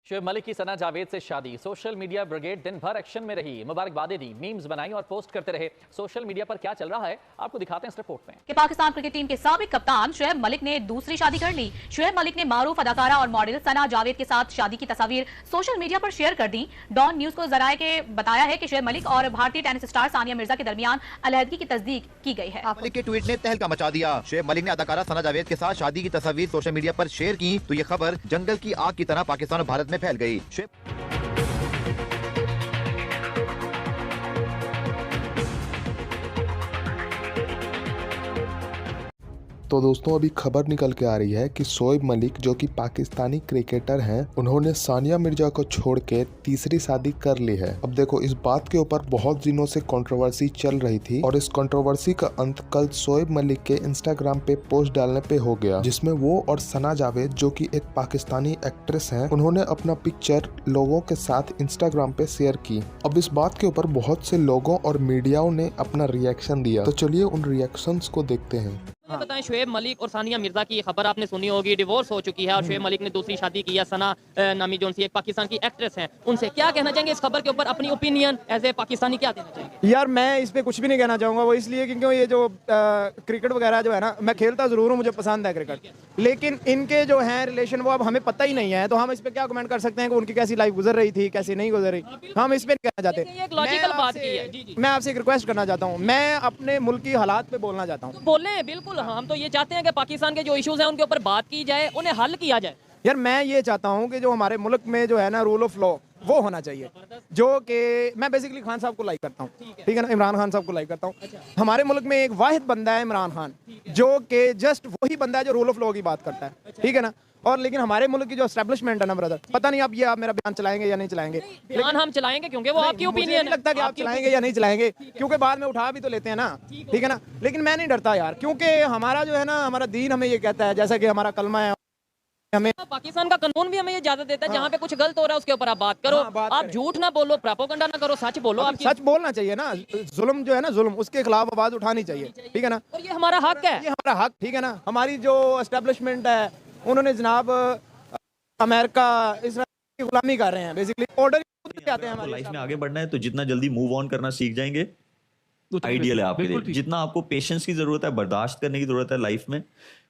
शोएब मलिक की सना जावेद से शादी। सोशल मीडिया ब्रिगेड दिन भर एक्शन में रही, मुबारकबादें दी, मीम्स बनाई और पोस्ट करते रहे। सोशल मीडिया पर क्या चल रहा है आपको दिखाते हैं इस रिपोर्ट में। कि पाकिस्तान क्रिकेट टीम के साबिक कप्तान शोएब मलिक ने दूसरी शादी कर ली। शोएब मलिक ने मारूफ अदाकारा और मॉडल सना जावेद के साथ शादी की तस्वीर सोशल मीडिया पर शेयर कर दी। डॉन न्यूज को जराये के बताया है कि शोएब मलिक और भारतीय टेनिस स्टार सानिया मिर्जा के दरमियान अलहदगी की तस्दीक की गई है। मलिक के ट्वीट ने तहलका मचा दिया। शोएब मलिक ने अदाकारा सना जावेद के साथ शादी की तस्वीर सोशल मीडिया पर शेयर की तो ये खबर जंगल की आग की तरह पाकिस्तान और भारत में फैल गई। तो दोस्तों अभी खबर निकल के आ रही है कि शोएब मलिक जो कि पाकिस्तानी क्रिकेटर हैं, उन्होंने सानिया मिर्जा को छोड़ के तीसरी शादी कर ली है। अब देखो, इस बात के ऊपर बहुत दिनों से कंट्रोवर्सी चल रही थी और इस कंट्रोवर्सी का अंत कल शोएब मलिक के इंस्टाग्राम पे पोस्ट डालने पे हो गया, जिसमें वो और सना जावेद जो कि एक पाकिस्तानी एक्ट्रेस हैं, उन्होंने अपना पिक्चर लोगों के साथ इंस्टाग्राम पे शेयर की। अब इस बात के ऊपर बहुत से लोगों और मीडियाओं ने अपना रिएक्शन दिया, तो चलिए उन रिएक्शंस को देखते हैं। ये बताएं, शोएब मलिक और सानिया मिर्जा की खबर आपने सुनी होगी, डिवोर्स हो चुकी है और शोएब मलिक ने दूसरी शादी की है। सना नामी जो एक पाकिस्तान की एक्ट्रेस हैं, उनसे क्या कहना चाहेंगे इस खबर के ऊपर? अपनी ओपिनियन एज ए पाकिस्तानी क्या देना चाहेंगे? यार मैं इस पे कुछ भी नहीं कहना चाहूँगा, वो इसलिए क्योंकि ये जो क्रिकेट वगैरह जो है ना, मैं खेलता ज़रूर हूँ, मुझे पसंद है क्रिकेट, लेकिन इनके जो हैं रिलेशन वो अब हमें पता ही नहीं है, तो हम इस पे क्या कमेंट कर सकते हैं कि उनकी कैसी लाइफ गुजर रही थी, कैसी नहीं गुजर रही, हम इस पे नहीं कहना चाहते। मैं आपसे एक रिक्वेस्ट करना चाहता हूँ, मैं अपने मुल्क की हालात पे बोलना चाहता हूँ। बोले बिल्कुल, हम तो ये चाहते हैं कि पाकिस्तान के जो इश्यूज हैं उनके ऊपर बात की जाए, उन्हें हल किया जाए। यार मैं ये चाहता हूँ कि जो हमारे मुल्क में जो है ना रूल ऑफ लॉ वो होना चाहिए, जो कि मैं बेसिकली खान साहब को लाइक करता हूँ, ठीक है ना, इमरान खान साहब को लाइक करता हूँ। हमारे मुल्क में एक वाहिद बंदा है इमरान खान, जो कि जस्ट वही बंदा है जो रूल ऑफ लॉ की बात करता है, ठीक है ना। और लेकिन हमारे मुल्क की जो एस्टेब्लिशमेंट है ना ब्रदर, पता नहीं आप मेरा बयान चलाएंगे या नहीं चलाएंगे। बयान हम चलाएंगे क्योंकि वो आपकी ओपिनियन है। लगता है कि आप चलाएंगे या नहीं चलाएंगे, क्योंकि बाद में उठा भी तो लेते हैं ना, ठीक है ना। लेकिन मैं नहीं डरता यार, क्योंकि हमारा जो है ना, हमारा दीन हमें ये कहता है, जैसा कि हमारा कलमा है, हमें पाकिस्तान का कानून भी हमें ये इजाजत देता है, जहाँ पे कुछ गलत हो रहा है उसके ऊपर आप बात करो, आप झूठ ना बोलो, प्रोपेगेंडा ना करो, सच बोलो। आप सच बोलना चाहिए ना, जुल्म जो है ना, जुल्म उसके खिलाफ आवाज उठानी चाहिए, ठीक है ना। और ये हमारा हक है, ये हमारा हक, ठीक है ना। हमारी जो एस्टेब्लिशमेंट है, उन्होंने जनाब अमेरिका इसराइल की गुलामी कर रहे हैं, बेसिकली ऑर्डर आते हैं। हमारी लाइफ में आगे बढ़ना है तो जितना जल्दी मूव ऑन करना सीख जाएंगे आइडियल है आपके लिए। जितना आपको पेशेंस की जरूरत है, बर्दाश्त करने की जरूरत है लाइफ में,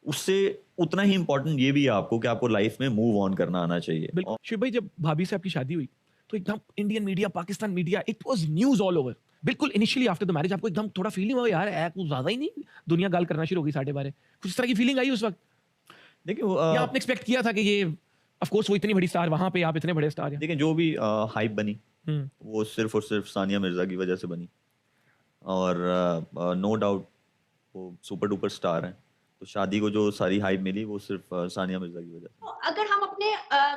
उससे उतना ही इंपॉर्टेंट ये भी है आपको कि आपको लाइफ में मूव ऑन करना आना चाहिए। शिव भाई, जब भाभी से आपकी शादी हुई तो एकदम Indian media, Pakistan media, it was news all over. बिल्कुल इनिशियली आफ्टर द मैरिज आपको एकदम थोड़ा फीलिंग हुआ यार कुछ ज्यादा ही नहीं, दुनिया गाल करना शुरू हो गई साढ़े बारह, कुछ इस तरह की फीलिंग आई उस वक्त? देखिए आपने एक्सपेक्ट किया था कि ये ऑफ कोर्स वो इतनी बड़ी स्टार, वहां पे आप इतने बड़े स्टार हैं? देखिए जो भी हाइप बनी वो सिर्फ और सिर्फ सानिया मिर्जा की वजह से बनी, और नो डाउट वो सुपर डुपर स्टार हैं, तो शादी को जो सारी हाइप मिली वो सिर्फ सानिया मिर्जा की वजह से। अगर हम अपने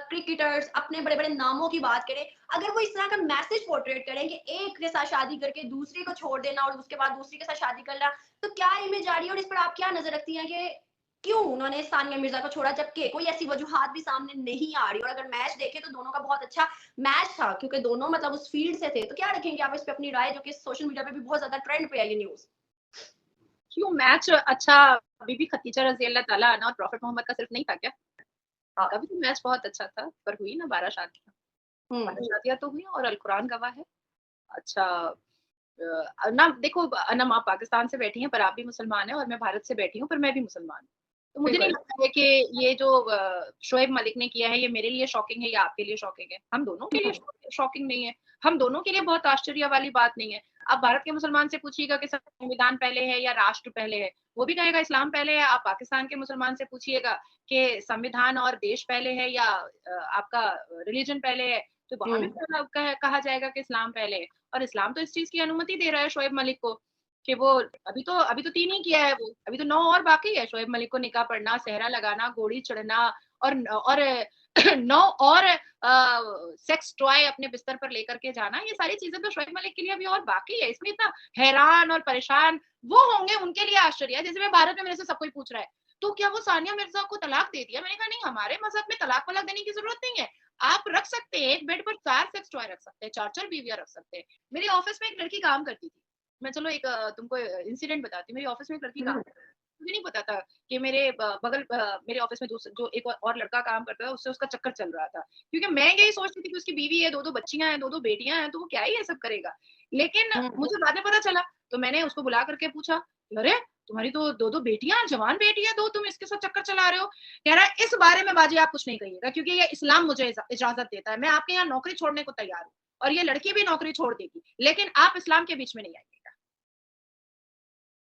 क्रिकेटर्स, अपने बड़े बड़े नामों की बात करें, अगर वो इस तरह का मैसेज पोर्ट्रेट करें कि एक के साथ शादी करके दूसरे को छोड़ देना और उसके बाद दूसरे के साथ शादी करना, तो क्या इमेज आ रही है और इस पर आप क्या नजर रखती हैं कि क्यों उन्होंने सानिया मिर्जा को छोड़ा, जबकि कोई ऐसी वजूहात भी सामने नहीं आ रही? और अगर मैच देखें तो दोनों का बहुत अच्छा मैच था, क्योंकि दोनों मतलब उस फील्ड से थे। तो क्या रखेंगे आप इस पे अपनी राय, जो कि सोशल मीडिया पे भी बहुत ज्यादा ट्रेंड पे है ये न्यूज? क्यों मैच अच्छा, बीबी खदीजा रजी अल्लाह ताला अन्हा और प्रॉफिट मोहम्मद का सिर्फ नहीं था क्या? का भी तो मैच बहुत अच्छा था, पर हुई ना 12 शादियां। 12 शादियां तो हुई और अल कुरान गवाह है। अच्छा ना देखो, अनम आप पाकिस्तान से बैठी हैं पर आप भी मुसलमान हैं, और मैं भारत से बैठी हूँ पर मैं भी मुसलमान हूँ। तो मुझे नहीं लगता है कि ये जो शोएब मलिक ने किया है ये मेरे लिए शॉकिंग है या आपके लिए शॉकिंग है। हम दोनों के लिए शॉकिंग नहीं है, हम दोनों के लिए बहुत आश्चर्य वाली बात नहीं है। आप भारत के मुसलमान से पूछिएगा कि संविधान पहले है या राष्ट्र पहले है, वो भी कहेगा इस्लाम पहले है। आप पाकिस्तान के मुसलमान से पूछिएगा कि संविधान और देश पहले है या आपका रिलीजन पहले है, तो वहां भी कहा जाएगा कि इस्लाम पहले है। और इस्लाम तो इस चीज की अनुमति दे रहा है शोएब मलिक को कि वो अभी तो 3 ही किया है, वो अभी तो 9 और बाकी है। शोएब मलिक को निकाह पढ़ना, सेहरा लगाना, घोड़ी चढ़ना और 9 और सेक्स टॉय अपने बिस्तर पर लेकर के जाना, ये सारी चीजें तो शोएब मलिक के लिए अभी और बाकी है। इसमें इतना हैरान और परेशान वो होंगे, उनके लिए आश्चर्य है। जैसे मैं भारत में मेरे से सब कोई पूछ रहा है तो क्या वो सानिया मिर्जा को तलाक दे दिया? मैंने कहा नहीं, हमारे मजहब में तलाक वलाक देने की जरूरत नहीं है। आप रख सकते हैं, एक बेड पर 4 सेक्स टॉय रख सकते हैं, 4 बीवियां रख सकते हैं। मेरी ऑफिस में एक लड़की काम करती थी, मैं चलो एक तुमको इंसिडेंट बताती हूँ। मेरी ऑफिस में एक लड़की काम करती थी, मुझे नहीं पता था कि मेरे मेरे ऑफिस में जो एक और लड़का काम करता था उससे उसका चक्कर चल रहा था, क्योंकि मैं यही सोचती थी कि उसकी बीवी है, 2-2 बच्चियां हैं, 2-2 बेटियां हैं, तो वो क्या ही ये सब करेगा। लेकिन मुझे बाद में पता चला, तो मैंने उसको बुला करके पूछा, अरे तुम्हारी तो 2-2 बेटियां, जवान बेटियां 2, तुम इसके साथ चक्कर चला रहे हो? कह रहा है इस बारे में बाजी आप कुछ नहीं कहिएगा, क्योंकि ये इस्लाम मुझे इजाजत देता है, मैं आपके यहाँ नौकरी छोड़ने को तैयार हूँ और ये लड़की भी नौकरी छोड़ देगी, लेकिन आप इस्लाम के बीच में नहीं आइएगा।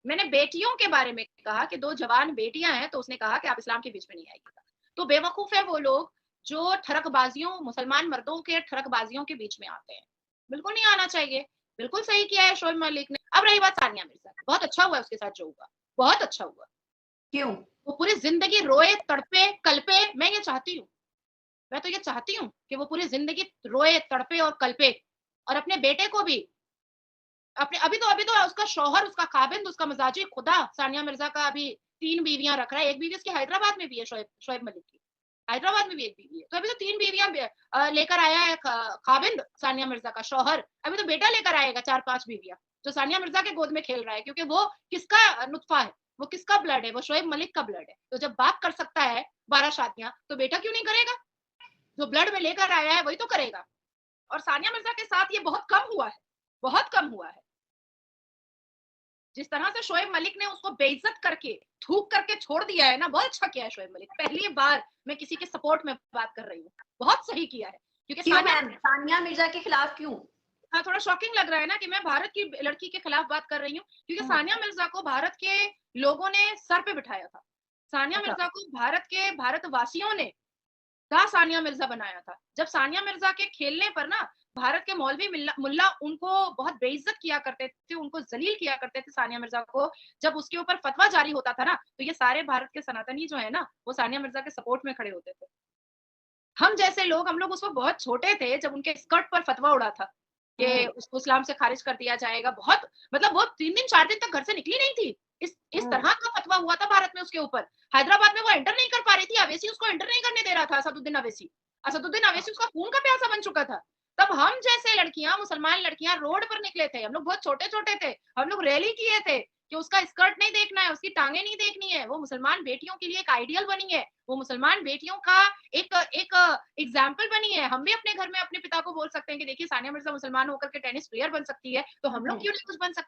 मैंने बेटियों के बारे में कहा कि 2 जवान बेटियां हैं, तो उसने कहा कि आप इस्लाम के बीच में नहीं आइएगा। तो बेवकूफ है वो लोग जो ठरकबाजियों, मुसलमान मर्दों के ठरकबाजियों के बीच में आते हैं। बिल्कुल नहीं आना चाहिए। बिल्कुल सही किया है शोएब मलिक ने। अब रही बात सानिया मिर्जा की, बहुत अच्छा हुआ उसके साथ जो हुआ, बहुत अच्छा हुआ। क्यों? वो पूरी जिंदगी रोए, तड़पे, कल्पे। मैं ये चाहती हूँ, मैं तो ये चाहती हूँ कि वो पूरी जिंदगी रोए, तड़पे और कल्पे, और अपने बेटे को भी अपने अभी तो उसका शौहर, उसका खाबिंद, उसका मजाजी खुदा सानिया मिर्जा का अभी 3 बीवियां रख रहा है। एक बीवी उसकी हैदराबाद में भी है, शोएब मलिक की हैदराबाद में भी एक बीवी है। तो अभी तो 3 बीवियां लेकर आया है खाबिंद सानिया मिर्जा का शौहर। अभी तो बेटा लेकर आएगा 4-5 बीवियां, जो सानिया मिर्जा के गोद में खेल रहा है, क्योंकि वो किसका नुत्फा है, वो किसका ब्लड है, वो शोएब मलिक का ब्लड है। तो जब बाप कर सकता है 12 शादियां, तो बेटा क्यों नहीं करेगा? जो ब्लड में लेकर आया है वही तो करेगा। और सानिया मिर्जा के साथ ये बहुत कम हुआ है, बहुत कम हुआ है। जिस तरह से शोएब मलिक ने उसको बेइज्जत करके, थूक करके छोड़ दिया है ना, बहुत अच्छा किया है शोएब मलिक। पहली बार मैं किसी के सपोर्ट में बात कर रही हूँ, बहुत सही किया है। क्योंकि सानिया मिर्जा के खिलाफ क्यों? हाँ, थोड़ा शॉकिंग लग रहा है ना कि मैं भारत की लड़की के खिलाफ बात कर रही हूँ, क्योंकि सानिया मिर्जा को भारत के लोगों ने सर पे बिठाया था। सानिया मिर्जा को भारतवासियों ने सानिया मिर्जा बनाया था। जब सानिया मिर्जा के खेलने पर ना भारत के मौलवी मुल्ला उनको बहुत बेइज्जत किया करते थे, उनको जलील किया करते थे सानिया मिर्जा को। जब उसके ऊपर फतवा जारी होता था ना, तो ये सारे भारत के सनातनी जो है ना, वो सानिया मिर्जा के सपोर्ट में खड़े होते थे। हम जैसे लोग, हम लोग उस वक्त बहुत छोटे थे जब उनके स्कर्ट पर फतवा उड़ा था कि उसको इस्लाम से खारिज कर दिया जाएगा। बहुत मतलब वो 3 दिन 4 दिन तक घर से निकली नहीं थी। इस तरह का फतवा हुआ था भारत में उसके ऊपर। हैदराबाद में वो एंटर नहीं कर पा रही थी, अवैसी उसको एंटर नहीं करने दे रहा था। असदुद्दीन अवैसी उसका खून का प्यासा बन चुका था। तब हम जैसे लड़कियां, मुसलमान लड़कियां रोड पर निकले थे। हम लोग बहुत छोटे छोटे थे, हम लोग रैली किए थे कि उसका स्कर्ट नहीं देखना है, उसकी टांगे नहीं देखनी है। वो मुसलमान बेटियों के लिए एक आइडियल बनी है, वो मुसलमान बेटियों का एक एक एग्जाम्पल बनी है। हम भी अपने घर में अपने पिता को बोल सकते हैं कि देखिए सानिया मिर्जा मुसलमान होकर के टेनिस प्लेयर बन सकती है, तो हम लोग क्यों नहीं कुछ बन सकते।